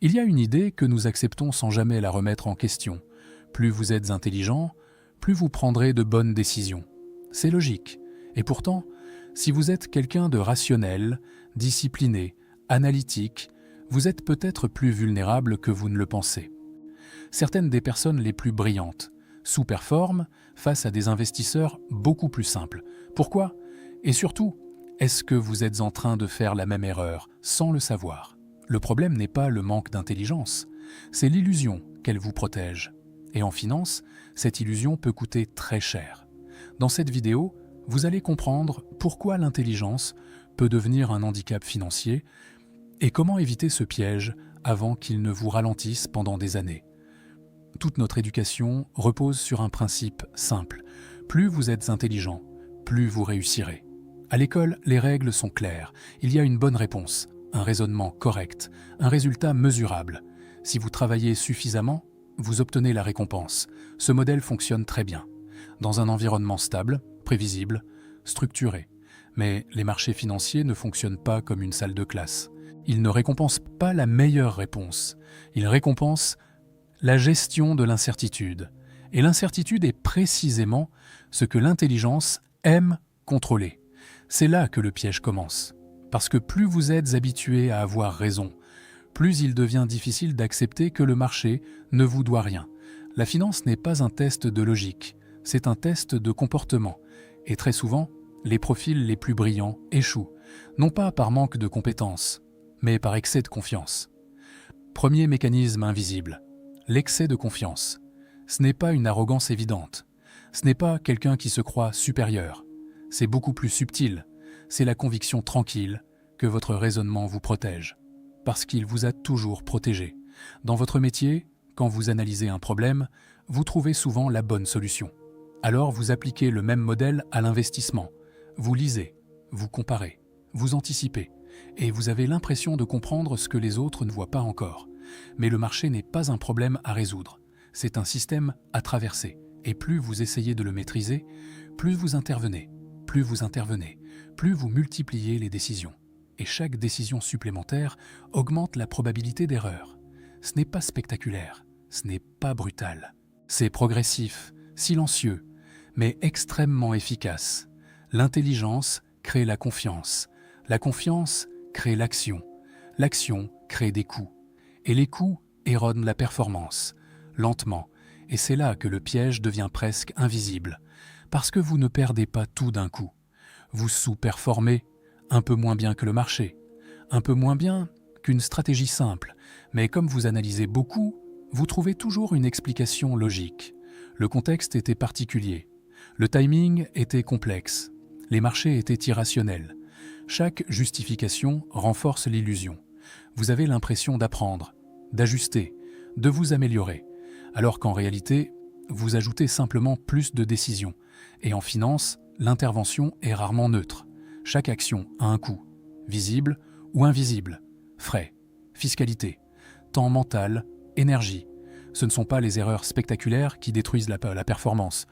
Il y a une idée que nous acceptons sans jamais la remettre en question. Plus vous êtes intelligent, plus vous prendrez de bonnes décisions. C'est logique. Et pourtant, si vous êtes quelqu'un de rationnel, discipliné, analytique, vous êtes peut-être plus vulnérable que vous ne le pensez. Certaines des personnes les plus brillantes sous-performent face à des investisseurs beaucoup plus simples. Pourquoi? Et surtout, est-ce que vous êtes en train de faire la même erreur sans le savoir? Le problème n'est pas le manque d'intelligence, c'est l'illusion qu'elle vous protège. Et en finance, cette illusion peut coûter très cher. Dans cette vidéo, vous allez comprendre pourquoi l'intelligence peut devenir un handicap financier et comment éviter ce piège avant qu'il ne vous ralentisse pendant des années. Toute notre éducation repose sur un principe simple. Plus vous êtes intelligent, plus vous réussirez. À l'école, les règles sont claires. Il y a une bonne réponse, un raisonnement correct, un résultat mesurable. Si vous travaillez suffisamment, vous obtenez la récompense. Ce modèle fonctionne très bien. Dans un environnement stable, prévisible, structuré. Mais les marchés financiers ne fonctionnent pas comme une salle de classe. Ils ne récompensent pas la meilleure réponse. Ils récompensent la gestion de l'incertitude. Et l'incertitude est précisément ce que l'intelligence aime contrôler. C'est là que le piège commence. Parce que plus vous êtes habitué à avoir raison, plus il devient difficile d'accepter que le marché ne vous doit rien. La finance n'est pas un test de logique, c'est un test de comportement. Et très souvent, les profils les plus brillants échouent, non pas par manque de compétences, mais par excès de confiance. Premier mécanisme invisible, l'excès de confiance. Ce n'est pas une arrogance évidente, ce n'est pas quelqu'un qui se croit supérieur. C'est beaucoup plus subtil, c'est la conviction tranquille que votre raisonnement vous protège, parce qu'il vous a toujours protégé. Dans votre métier, quand vous analysez un problème, vous trouvez souvent la bonne solution. Alors vous appliquez le même modèle à l'investissement. Vous lisez, vous comparez, vous anticipez, et vous avez l'impression de comprendre ce que les autres ne voient pas encore. Mais le marché n'est pas un problème à résoudre, c'est un système à traverser. Et plus vous essayez de le maîtriser, plus vous intervenez, plus vous multipliez les décisions. Et chaque décision supplémentaire augmente la probabilité d'erreur. Ce n'est pas spectaculaire, ce n'est pas brutal. C'est progressif, silencieux, mais extrêmement efficace. L'intelligence crée la confiance crée l'action crée des coûts, et les coûts érodent la performance, lentement, et c'est là que le piège devient presque invisible, parce que vous ne perdez pas tout d'un coup. Vous sous-performez, un peu moins bien que le marché, un peu moins bien qu'une stratégie simple, mais comme vous analysez beaucoup, vous trouvez toujours une explication logique. Le contexte était particulier, le timing était complexe, les marchés étaient irrationnels. Chaque justification renforce l'illusion. Vous avez l'impression d'apprendre, d'ajuster, de vous améliorer, alors qu'en réalité, vous ajoutez simplement plus de décisions. Et en finance, l'intervention est rarement neutre. Chaque action a un coût, visible ou invisible, frais, fiscalité, temps mental, énergie. Ce ne sont pas les erreurs spectaculaires qui détruisent la performance.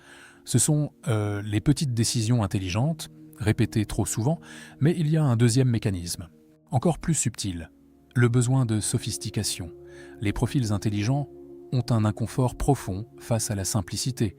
Ce sont les petites décisions intelligentes, répétées trop souvent, mais il y a un deuxième mécanisme, encore plus subtil, le besoin de sophistication. Les profils intelligents ont un inconfort profond face à la simplicité.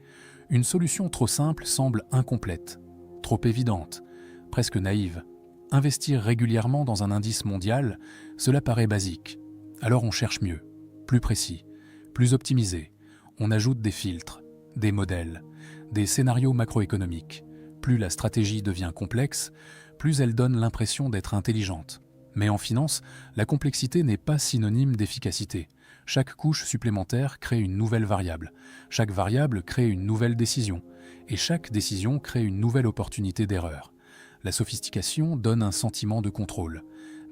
Une solution trop simple semble incomplète, trop évidente, presque naïve. Investir régulièrement dans un indice mondial, cela paraît basique. Alors on cherche mieux, plus précis, plus optimisé. On ajoute des filtres, des modèles, des scénarios macroéconomiques. Plus la stratégie devient complexe, plus elle donne l'impression d'être intelligente. Mais en finance, la complexité n'est pas synonyme d'efficacité. Chaque couche supplémentaire crée une nouvelle variable. Chaque variable crée une nouvelle décision. Et chaque décision crée une nouvelle opportunité d'erreur. La sophistication donne un sentiment de contrôle,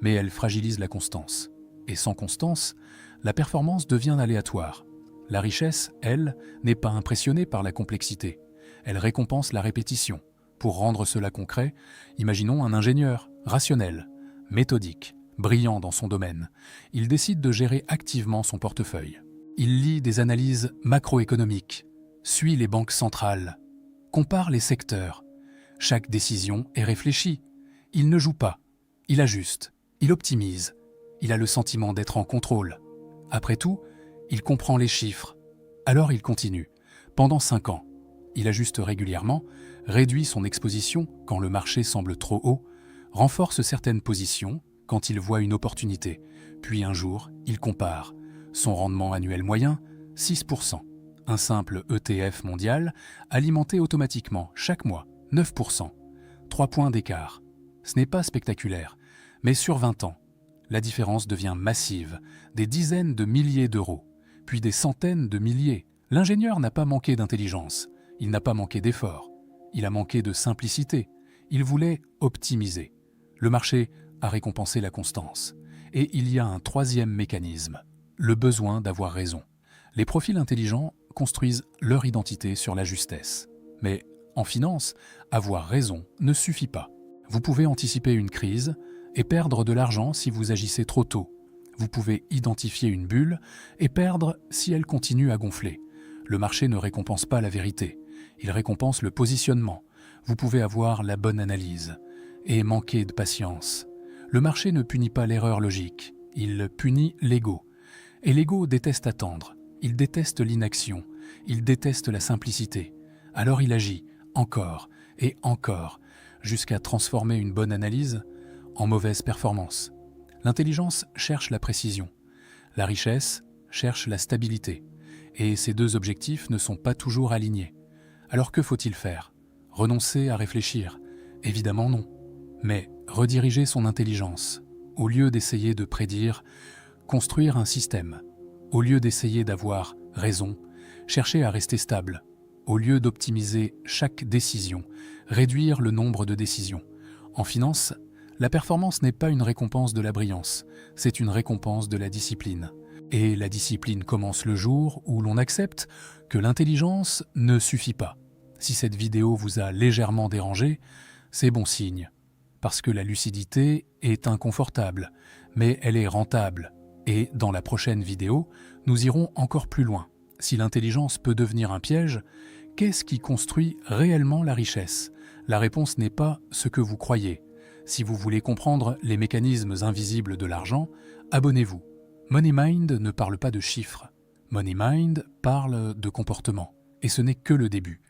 mais elle fragilise la constance. Et sans constance, la performance devient aléatoire. La richesse, elle, n'est pas impressionnée par la complexité. Elle récompense la répétition. Pour rendre cela concret, imaginons un ingénieur, rationnel, méthodique, brillant dans son domaine. Il décide de gérer activement son portefeuille. Il lit des analyses macroéconomiques, suit les banques centrales, compare les secteurs. Chaque décision est réfléchie. Il ne joue pas, il ajuste, il optimise. Il a le sentiment d'être en contrôle. Après tout, il comprend les chiffres. Alors il continue. Pendant 5 ans, il ajuste régulièrement, réduit son exposition quand le marché semble trop haut, renforce certaines positions quand il voit une opportunité. Puis un jour, il compare. Son rendement annuel moyen, 6%. Un simple ETF mondial, alimenté automatiquement chaque mois, 9%. 3 points d'écart. Ce n'est pas spectaculaire, mais sur 20 ans, la différence devient massive, des dizaines de milliers d'euros, puis des centaines de milliers. L'ingénieur n'a pas manqué d'intelligence, il n'a pas manqué d'effort, il a manqué de simplicité, il voulait optimiser. Le marché a récompensé la constance. Et il y a un troisième mécanisme, le besoin d'avoir raison. Les profils intelligents construisent leur identité sur la justesse. Mais en finance, avoir raison ne suffit pas. Vous pouvez anticiper une crise et perdre de l'argent si vous agissez trop tôt. Vous pouvez identifier une bulle et perdre si elle continue à gonfler. Le marché ne récompense pas la vérité, il récompense le positionnement. Vous pouvez avoir la bonne analyse et manquer de patience. Le marché ne punit pas l'erreur logique, il punit l'ego. Et l'ego déteste attendre, il déteste l'inaction, il déteste la simplicité. Alors il agit, encore et encore, jusqu'à transformer une bonne analyse en mauvaise performance. L'intelligence cherche la précision, la richesse cherche la stabilité. Et ces deux objectifs ne sont pas toujours alignés. Alors que faut-il faire? Renoncer à réfléchir? Évidemment non. Mais rediriger son intelligence, au lieu d'essayer de prédire, construire un système, au lieu d'essayer d'avoir raison, chercher à rester stable, au lieu d'optimiser chaque décision, réduire le nombre de décisions. En finance, la performance n'est pas une récompense de la brillance, c'est une récompense de la discipline. Et la discipline commence le jour où l'on accepte que l'intelligence ne suffit pas. Si cette vidéo vous a légèrement dérangé, c'est bon signe. Parce que la lucidité est inconfortable, mais elle est rentable. Et dans la prochaine vidéo, nous irons encore plus loin. Si l'intelligence peut devenir un piège, qu'est-ce qui construit réellement la richesse? La réponse n'est pas ce que vous croyez. Si vous voulez comprendre les mécanismes invisibles de l'argent, abonnez-vous. Money Mind ne parle pas de chiffres. Money Mind parle de comportement. Et ce n'est que le début.